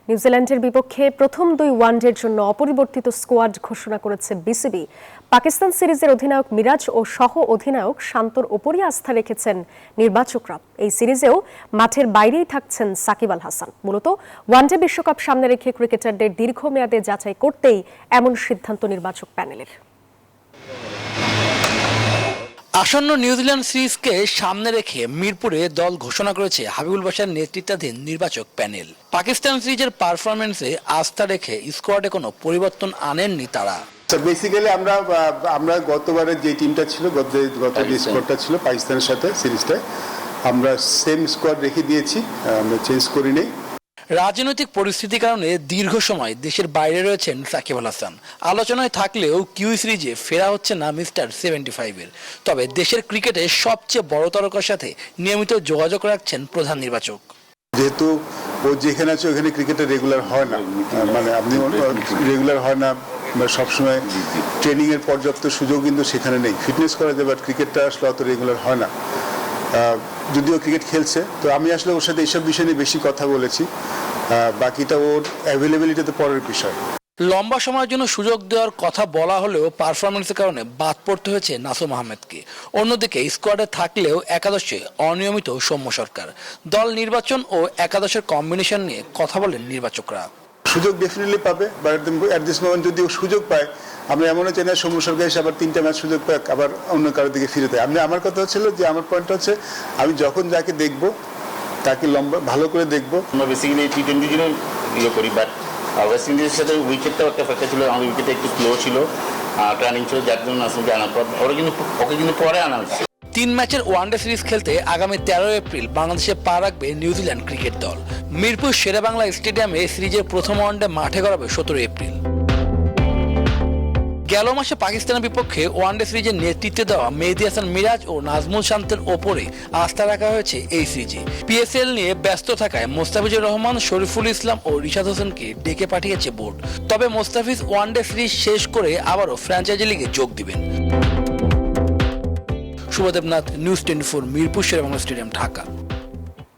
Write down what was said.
নিউজিল্যান্ডের বিপক্ষে প্রথম 2 ওয়ানডের জন্য অপরিবর্তিত স্কোয়াড ঘোষণা করেছে বিসিবি। পাকিস্তান সিরিজের অধিনায়ক মিরাজ ও সহ অধিনায়ক শান্তর ওপরই আস্থা রেখেছেন নির্বাচকরা। এই সিরিজেও মাঠের বাইরেই থাকছেন সাকিব আল হাসান। মূলত ওয়ানডে বিশ্বকাপ সামনে রেখে ক্রিকেটারদের দীর্ঘমেয়াদে যাচাই করতেই এমন সিদ্ধান্ত নির্বাচক প্যানেলের। আসন্ন নিউজিল্যান্ড সিরিজকে সামনে রেখে মিরপুরে দল ঘোষণা করেছে হাবিবুল বাশার নেতৃত্বাধীন নির্বাচক প্যানেল। পাকিস্তান সিরিজের পারফরমেন্সে আস্থা রেখে স্কোয়াডে কোনো পরিবর্তন আনেননি তারা। বেসিক্যালি আমরা গতবারের যে টিমটা ছিল, গত যে স্কোয়াডটা ছিল পাকিস্তানের সাথে সিরিজটায়, আমরা সেম স্কোয়াড রেখে দিয়েছি, আমরা চেঞ্জ করি নেই। রাজনৈতিক পরিস্থিতির কারণে দীর্ঘ সময় দেশের বাইরে রয়েছেন সাকিব আল হাসান। আলোচনায় থাকলেও কিউ সিরিজে ফেরা হচ্ছে না মিস্টার 75-এর। তবে দেশের ক্রিকেটে সবচেয়ে বড় তারকার সাথে নিয়মিত যোগাযোগ রাখছেন প্রধান নির্বাচক। যেহেতু ও যেখানে আছে ওখানে ক্রিকেটে রেগুলার হয় না, মানে আপনি রেগুলার হয় না, সবসময় ট্রেনিং এর পর্যাপ্ত সুযোগ কিন্তু সেখানে নেই। ফিটনেস করা যায়, বাট ক্রিকেটটা আসলে অত রেগুলার হয় না। যদিও ক্রিকেট খেলছে, তো আমি আসলে ওর সাথে এইসব বিষয় নিয়ে বেশি কথা বলেছি। বাকিটা ওর অ্যাভেলেবিলিটি তো পরের বিষয়। লম্বা সময়ের জন্য সুযোগ দেওয়ার কথা বলা হলেও পারফরমেন্সের কারণে বাদ পড়তে হয়েছে নাসুম আহমেদকে। অন্যদিকে স্কোয়াডে থাকলেও একাদশে অনিয়মিত সৌম্য সরকার। দল নির্বাচন ও একাদশের কম্বিনেশন নিয়ে কথা বলেন নির্বাচকরা। সুযোগ ডেফিনেটলি পাবে, বাট অ্যাট দিস মোমেন্ট যদি ও সুযোগ পায়, আমরা এমনও চাই না সৌম্য সরকার এসে আবার 3টা ম্যাচ সুযোগ পায় আবার অন্য কারোর দিকে ফিরে দেয়। আমার কথা হচ্ছিল যে, আমার পয়েন্ট হচ্ছে আমি যখন যাকে দেখবো তাকে লম্বা ভালো করে দেখবো। আমরা বেসিক্যালি টি-20 জন্য করি, বাট ওয়েস্ট ইন্ডিজের সাথে উইকেটটাও একটা ফ্যাক্টর ছিল। আমাদের উইকেটে একটু স্লো ছিল, টার্নিং ছিল, যার জন্য আসলে আনার পর ওকে কিন্তু পরে আনা হচ্ছে। 3 ম্যাচের ওয়ানডে সিরিজ খেলতে আগামী 13 এপ্রিল বাংলাদেশে পা রাখবে নিউজিল্যান্ড ক্রিকেট দল। মিরপুর শেরেবাংলা স্টেডিয়ামে সিরিজের প্রথম ওয়ানডে মাঠে গড়াবে 17 এপ্রিল। গেল মাসে পাকিস্তানের বিপক্ষে ওয়ানডে সিরিজের নেতৃত্বে দেওয়া মেহেদী হাসান মিরাজ ও নাজমুল শান্তের ওপরে আস্থা রাখা হয়েছে এই সিরিজে। পিএসএল নিয়ে ব্যস্ত থাকায় মোস্তাফিজুর রহমান, শরীফুল ইসলাম ও রিশাদ হোসেনকে ডেকে পাঠিয়েছে বোর্ড। তবে মোস্তাফিজ ওয়ানডে সিরিজ শেষ করে আবারও ফ্র্যাঞ্চাইজি লিগে যোগ দিবেন। Shubhodeb Nath, news 24, Mirpur Sherebangla stadium, Dhaka.